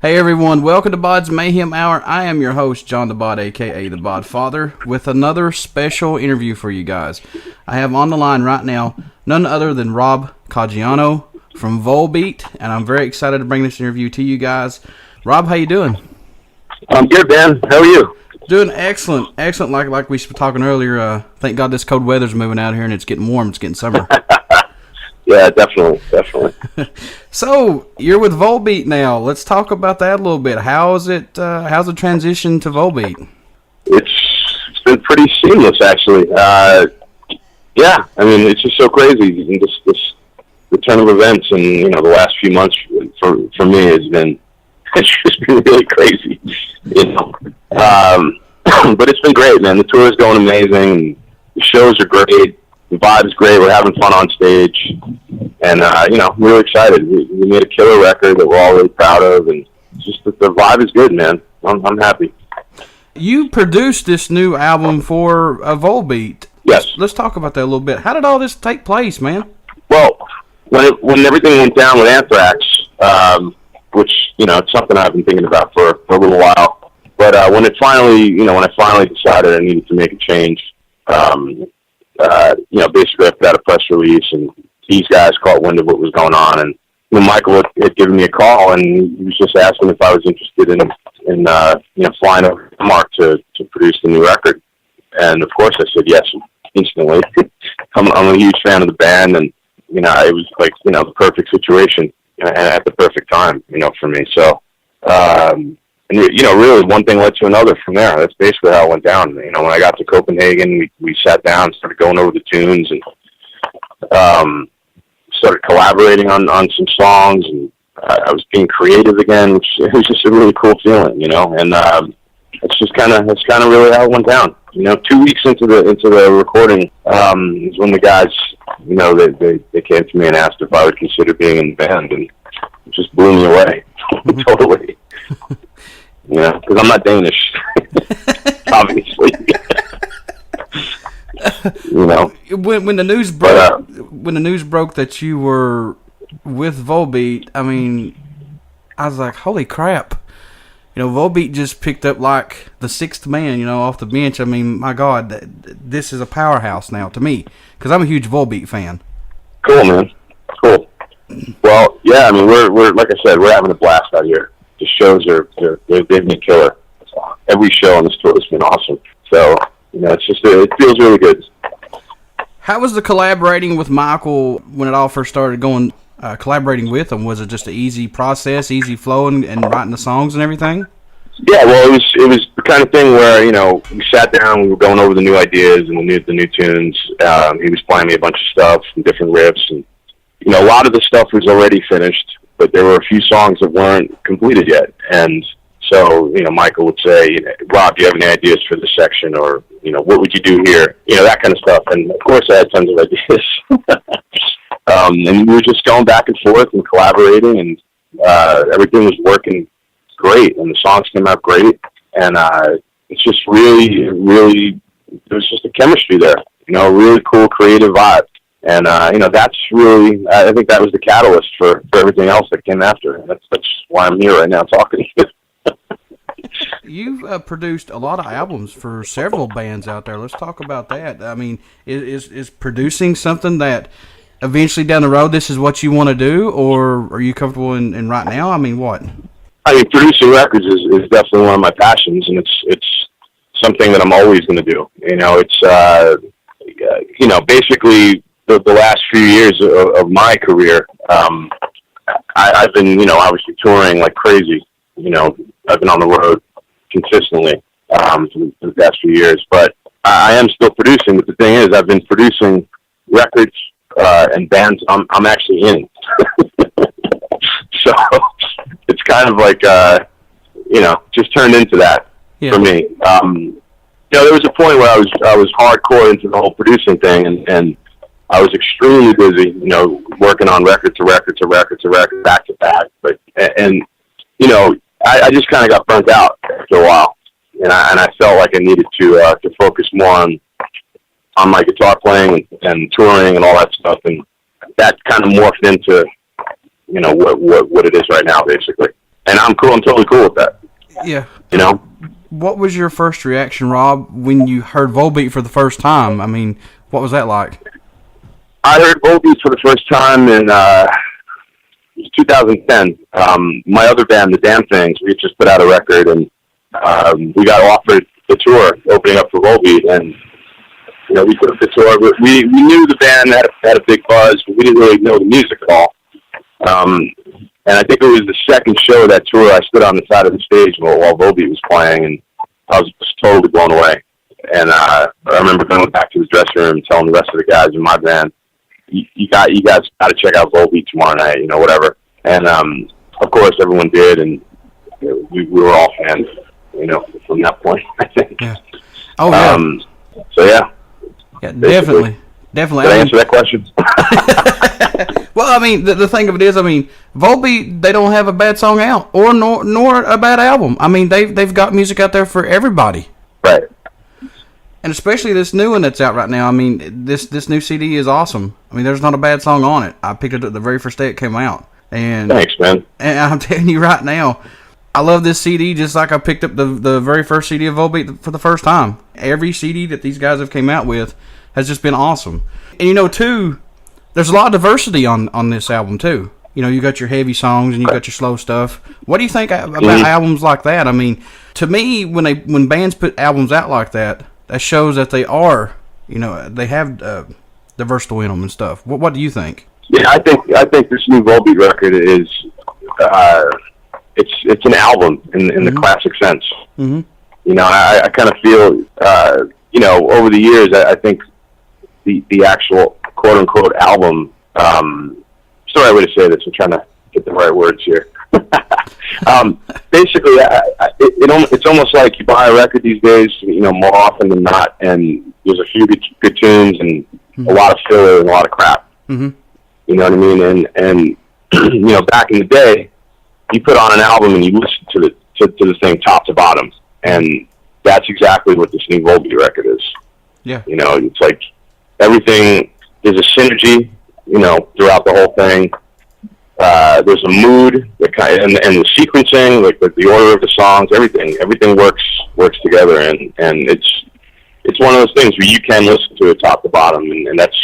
Hey everyone, welcome to BODS Mayhem Hour. I am your host, John the Bod, aka the Bod Father, with another special interview for you guys. I have on the line right now none other than Rob Caggiano from Volbeat, and I'm very excited to bring this interview to you guys. Rob, how you doing? I'm good, man. How are you? Doing excellent. Like we were talking earlier, thank God this cold weather's moving out here and it's getting warm, it's getting summer. Yeah, definitely. So, you're with Volbeat now. Let's talk about that a little bit. How's the transition to Volbeat? It's been pretty seamless, actually. Yeah, I mean, it's just so crazy. This the turn of events and, the last few months for me it's just been really crazy, But it's been great, man. The tour is going amazing. The shows are great. The vibe is great. We're having fun on stage. And, we're really excited. We made a killer record that we're all really proud of. And just the vibe is good, man. I'm happy. You produced this new album for Volbeat. Yes. Let's talk about that a little bit. How did all this take place, man? Well, when everything went down with Anthrax, which, it's something I've been thinking about for a little while. But when I finally decided I needed to make a change, basically I put out a press release, and these guys caught wind of what was going on, and Michael had given me a call, and he was just asking if I was interested in flying over to Denmark to produce the new record, and of course I said yes instantly. I'm a huge fan of the band, and it was like the perfect situation at the perfect time, for me. So, really one thing led to another from there. That's basically how it went down. When I got to Copenhagen, we sat down, started going over the tunes, and started collaborating on some songs, and I was being creative again, which it was just a really cool feeling, and that's kind of really how it went down. 2 weeks into the recording is when the guys, they came to me and asked if I would consider being in the band, and it just blew me away totally. Because I'm not Danish, obviously. When the news broke that you were with Volbeat, I mean, I was like, holy crap! Volbeat just picked up like the sixth man, off the bench. I mean, my God, this is a powerhouse now to me because I'm a huge Volbeat fan. Cool, man. Cool. Well, yeah, I mean, we're like I said, we're having a blast out here. The shows they've been killer. Every show on this tour has been awesome. So, it feels really good. How was the collaborating with Michael when it all first started going, collaborating with him? Was it just an easy process, easy flowing and writing the songs and everything? Yeah, well, it was the kind of thing where, we sat down, we were going over the new ideas and the new tunes. He was playing me a bunch of stuff and different riffs, and, a lot of the stuff was already finished, but there were a few songs that weren't completed yet. And so, Michael would say, Rob, do you have any ideas for this section? Or, what would you do here? That kind of stuff. And of course I had tons of ideas. And we were just going back and forth and collaborating, and everything was working great, and the songs came out great. And it's just really, there was just a chemistry there, a really cool creative vibe. And, that's really, I think that was the catalyst for everything else that came after. And that's why I'm here right now talking to you. You've produced a lot of albums for several bands out there. Let's talk about that. I mean, is producing something that eventually down the road this is what you want to do, or are you comfortable in right now? I mean, what? I mean, producing records is definitely one of my passions, and it's something that I'm always going to do. It's, basically the last few years of my career, I've been, obviously touring like crazy. I've been on the road consistently for the past few years, but I am still producing. But the thing is, I've been producing records and bands I'm actually in. So it's kind of like, just turned into that for me. There was a point where I was hardcore into the whole producing thing, and I was extremely busy, working on record to record to record to record, back to back. But I just kind of got burnt out after a while, and I felt like I needed to focus more on my guitar playing and touring and all that stuff, and that kind of morphed into what it is right now, basically. and I'm cool. I'm totally cool with that. Yeah. You know. What was your first reaction, Rob, when you heard Volbeat for the first time? I mean, what was that like? I heard Volbeat for the first time in 2010. My other band, the Damn Things, we had just put out a record, and we got offered the tour opening up for Volbeat, and you know, we put up the tour. But we knew the band had a big buzz, but we didn't really know the music at all. And I think it was the second show of that tour, I stood on the side of the stage while Volbeat was playing, and I was just totally blown away. And I remember going back to the dressing room and telling the rest of the guys in my band, you guys got to check out Volbeat tomorrow night, you know, whatever. And of course, everyone did, and you know, we were all fans, you know, from that point, I think. Yeah. Oh, yeah. So, yeah. Yeah, definitely. Definitely. Did I answer that question? Well, I mean, the thing of it is, I mean, Volbeat, they don't have a bad song out, or nor a bad album. I mean, they've got music out there for everybody. Right. And especially this new one that's out right now. I mean, this new CD is awesome. I mean, there's not a bad song on it. I picked it up the very first day it came out. And thanks, man. And I'm telling you right now, I love this CD just like I picked up the very first CD of Volbeat for the first time. Every CD that these guys have came out with has just been awesome. And you know, too, there's a lot of diversity on this album, too. You know, you got your heavy songs and you got your slow stuff. What do you think about albums like that? I mean, to me, when bands put albums out like that, that shows that they are, you know, they have diversity in them and stuff. What do you think? Yeah, I think this new Volbeat record is it's an album in the classic sense. Mm-hmm. You know, I kind of feel you know, over the years, I think the actual quote unquote album. What's the right way to say this? I'm trying to get the right words here. Basically, it's almost like you buy a record these days, you know, more often than not, and there's a few good tunes and a lot of filler and a lot of crap. Mm-hmm. You know what I mean? And you know, back in the day, you put on an album and you listen to the thing top to bottom, and that's exactly what this new Volbeat record is. Yeah. You know, it's like everything. There's a synergy, you know, throughout the whole thing. There's a mood, and the sequencing, like the order of the songs, everything works together, and it's one of those things where you can listen to it top to bottom, and that's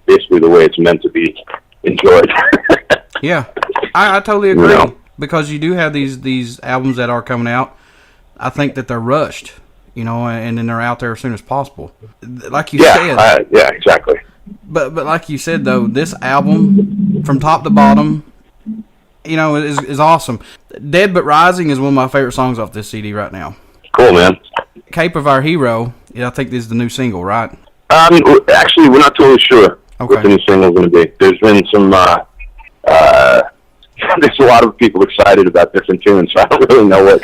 basically the way it's meant to be enjoyed. Yeah, I totally agree. You know? Because you do have these albums that are coming out. I think that they're rushed, you know, and then they're out there as soon as possible. Like you said. Yeah, exactly. But like you said, though, this album, from top to bottom, you know, is awesome. Dead But Rising is one of my favorite songs off this CD right now. Cool, man. Cape of Our Hero, I think this is the new single, right? Actually, we're not totally sure what the new single is going to be. There's been some, there's a lot of people excited about different tunes, so I don't really know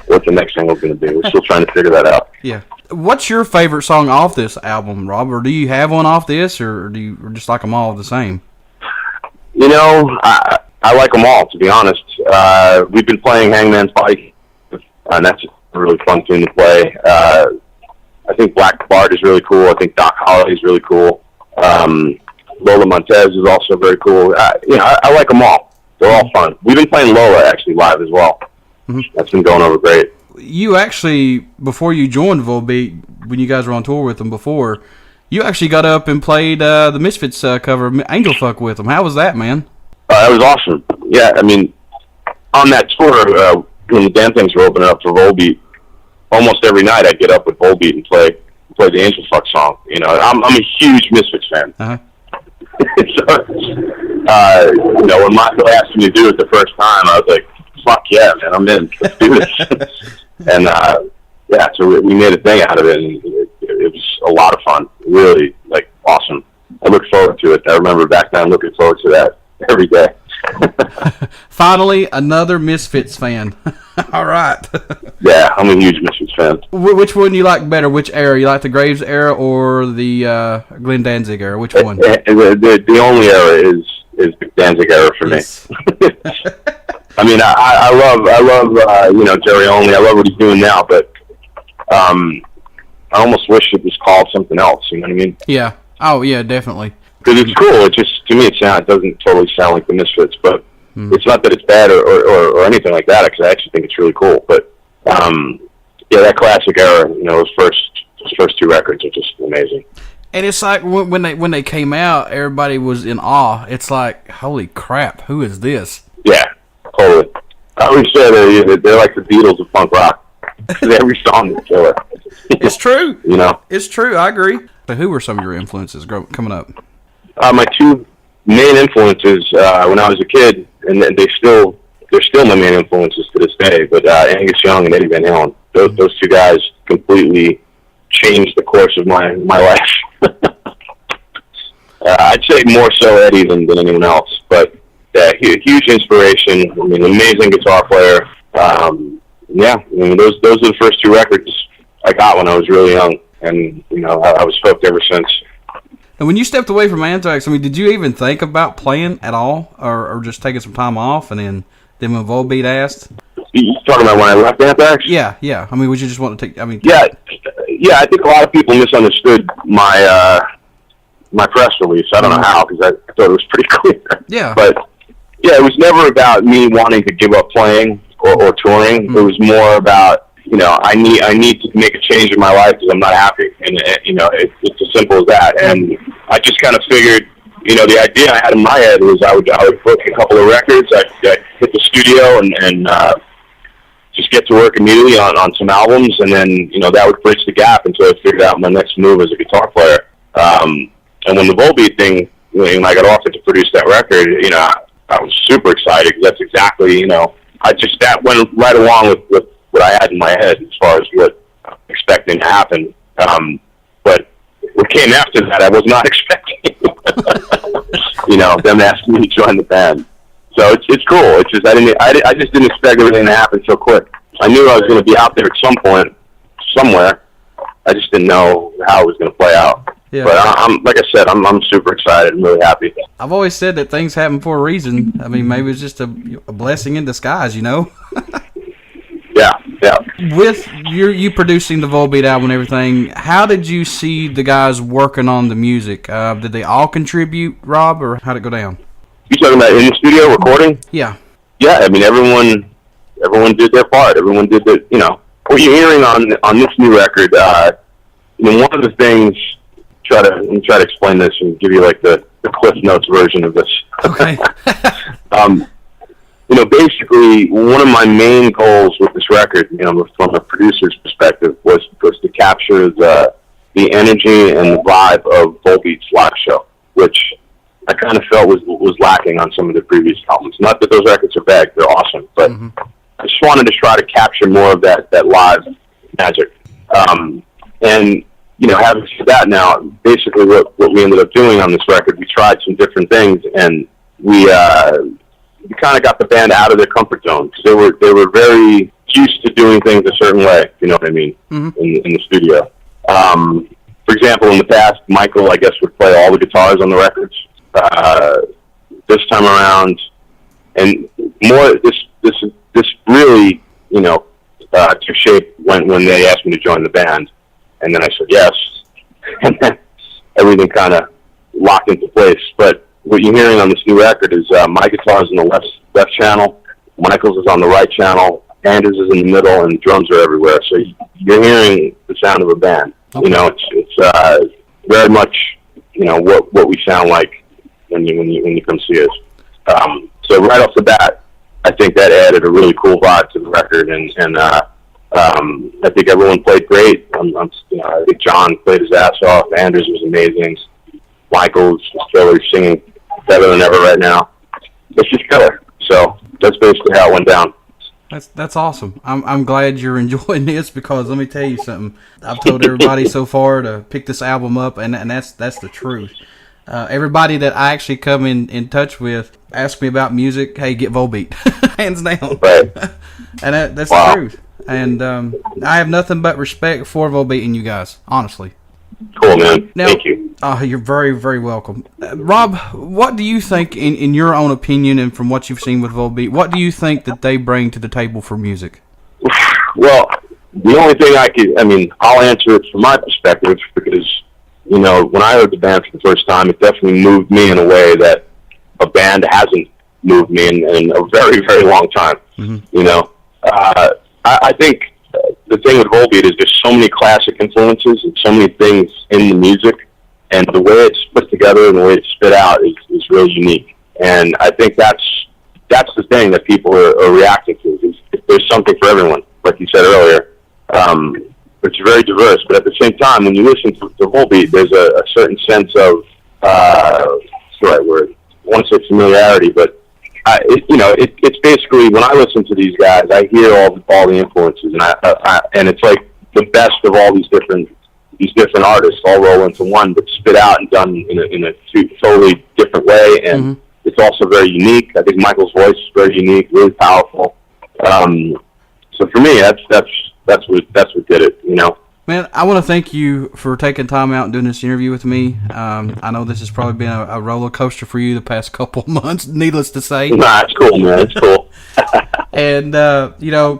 what the next single is going to be. We're still trying to figure that out. Yeah. What's your favorite song off this album, Rob? Or do you have one off this, or do you just like them all the same? You know, I like them all, to be honest. We've been playing Hangman's Bike, and that's a really fun tune to play. I think Black Bard is really cool. I think Doc Holliday is really cool. Lola Montez is also very cool. You know, I like them all. They're all fun. We've been playing Lola, actually, live as well. Mm-hmm. That's been going over great. You actually, before you joined Volbeat, when you guys were on tour with them before, you actually got up and played the Misfits cover of Angel Fuck with them. How was that, man? That was awesome. Yeah, I mean, on that tour, when the Damn Things were opening up for Volbeat, almost every night I'd get up with Volbeat and play the Angel Fuck song. You know, I'm a huge Misfits fan. Uh-huh. So, you know, when Michael asked me to do it the first time, I was like, fuck yeah, man, I'm in. Let's do this. And, yeah, so we made a thing out of it, and it was a lot of fun. Really, like, awesome. I look forward to it. I remember back then looking forward to that every day. Finally, another Misfits fan. All right. Yeah, I'm a huge Misfits fan. Which one do you like better? Which era? You like the Graves era or the Glenn Danzig era? Which one? The only era is the Danzig era for me. I mean, I love you know, Jerry Only. I love what he's doing now, but I almost wish it was called something else. You know what I mean? Yeah. Oh, yeah, definitely. Because it's cool. It just, to me, it doesn't totally sound like the Misfits, but It's not that it's bad or anything like that, because I actually think it's really cool. But yeah, that classic era, those first two records are just amazing. And it's like when they came out, everybody was in awe. It's like, holy crap, who is this? Yeah, totally. I always say they're like the Beatles of punk rock. Every song is killer. It's true. It's true. I agree. So who were some of your influences coming up? My two main influences when I was a kid, and they're still my main influences to this day. But Angus Young and Eddie Van Halen, those two guys completely changed the course of my life. I'd say more so Eddie than anyone else, but huge inspiration. I mean, amazing guitar player. Yeah, I mean, those are the first two records I got when I was really young, and I was hooked ever since. And when you stepped away from Anthrax, I mean, did you even think about playing at all, or just taking some time off? And then when Volbeat asked, you talking about when I left Anthrax? Yeah. I mean, would you just want to take? I mean, yeah. I think a lot of people misunderstood my press release. I don't know how, because I thought it was pretty clear. Yeah. But yeah, it was never about me wanting to give up playing or touring. It was more about I need to make a change in my life because I'm not happy, and it's as simple as that. And I just kind of figured, the idea I had in my head was I would book a couple of records, I'd hit the studio and just get to work immediately on some albums, and then that would bridge the gap until I figured out my next move as a guitar player. And when the Volbeat thing, when I got offered to produce that record, I was super excited because that's exactly that went right along with what I had in my head as far as what I'm expecting to happen. But what came after that, I was not expecting. Them asking me to join the band. So it's cool. It's just I just didn't expect everything to happen so quick. I knew I was going to be out there at some point, somewhere. I just didn't know how it was going to play out. Yeah. But I'm like I said, I'm super excited. I'm really happy. I've always said that things happen for a reason. I mean, maybe it's just a blessing in disguise, Yeah. With you producing the Volbeat album and everything, how did you see the guys working on the music? Did they all contribute, Rob, or how'd it go down? You talking about in the studio recording? Yeah. Yeah, I mean everyone did their part. Everyone did what you're hearing on this new record. One of the things. Let me try to explain this and give you like the Cliff Notes version of this. Okay. Basically, one of my main goals with this record, from a producer's perspective, was to capture the energy and the vibe of Volbeat's live show, which I kind of felt was lacking on some of the previous albums. Not that those records are bad; they're awesome, but I just wanted to try to capture more of that live magic. And having said that, now basically what we ended up doing on this record, we tried some different things, and we kind of got the band out of their comfort zone because they were very used to doing things a certain way. You know what I mean? In the studio. For example, in the past, Michael, I guess, would play all the guitars on the records. This time around, and more this really took shape when they asked me to join the band. And then I said yes, and then everything kind of locked into place. But what you're hearing on this new record is my guitar's in the left channel, Michael's is on the right channel, Anders is in the middle, and drums are everywhere. So you're hearing the sound of a band. Okay. It's very much what we sound like when you come see us. So right off the bat, I think that added a really cool vibe to the record, and I think everyone played great. I think John played his ass off. Anders was amazing. Michael's killer, singing better than ever right now. It's just killer. So that's basically how it went down. That's awesome. I'm glad you're enjoying this, because let me tell you something. I've told everybody so far to pick this album up, and that's the truth. Everybody that I actually come in touch with ask me about music. Hey, get Volbeat, hands down. Right. And that's the truth. And I have nothing but respect for Volbeat and you guys, honestly. Cool, man. Now, thank you. You're very, very welcome. Rob, what do you think, in your own opinion and from what you've seen with Volbeat, what do you think that they bring to the table for music? Well, the only thing I'll answer it from my perspective, because, when I heard the band for the first time, it definitely moved me in a way that a band hasn't moved me in a very, very long time. You know, I think the thing with Volbeat is there's so many classic influences and so many things in the music, and the way it's put together and the way it's spit out is really unique. And I think that's the thing that people are reacting to. Is there's something for everyone, like you said earlier. It's very diverse, but at the same time, when you listen to Volbeat, there's a certain sense of what's the right word? I want to say familiarity, but it's basically, when I listen to these guys, I hear all the influences, and it's like the best of all these different artists all roll into one, but spit out and done in a totally different way, and it's also very unique. I think Michael's voice is very unique, really powerful. So for me, that's what did it, you know. Man, I want to thank you for taking time out and doing this interview with me. I know this has probably been a roller coaster for you the past couple months, needless to say. Nah, it's cool, man. It's cool. And,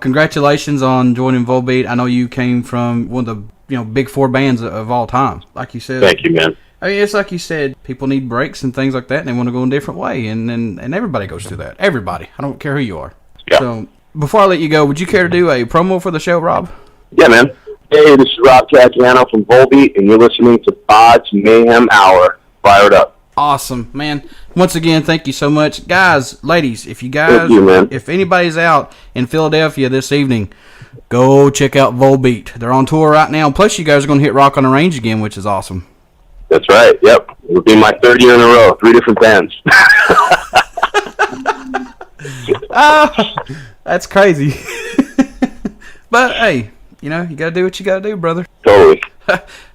congratulations on joining Volbeat. I know you came from one of the big four bands of all time, like you said. Thank you, man. I mean, it's like you said, people need breaks and things like that, and they want to go in a different way, and everybody goes through that. Everybody. I don't care who you are. Yeah. So, before I let you go, would you care to do a promo for the show, Rob? Yeah, man. Hey, this is Rob Caggiano from Volbeat, and you're listening to BODS Mayhem Hour. Fire it up. Awesome, man. Once again, thank you so much. Guys, ladies, if anybody's out in Philadelphia this evening, go check out Volbeat. They're on tour right now. Plus, you guys are going to hit Rock on the Range again, which is awesome. That's right. Yep. It'll be my third year in a row. 3 different bands. That's crazy. But, hey, you got to do what you got to do, brother. Totally.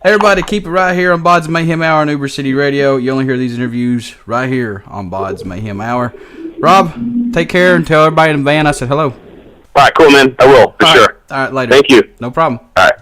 Everybody, keep it right here on BODS Mayhem Hour on Uber City Radio. You only hear these interviews right here on BODS Mayhem Hour. Rob, take care and tell everybody in the van I said hello. All right, cool, man. I will, for sure. All right, later. Thank you. No problem. All right.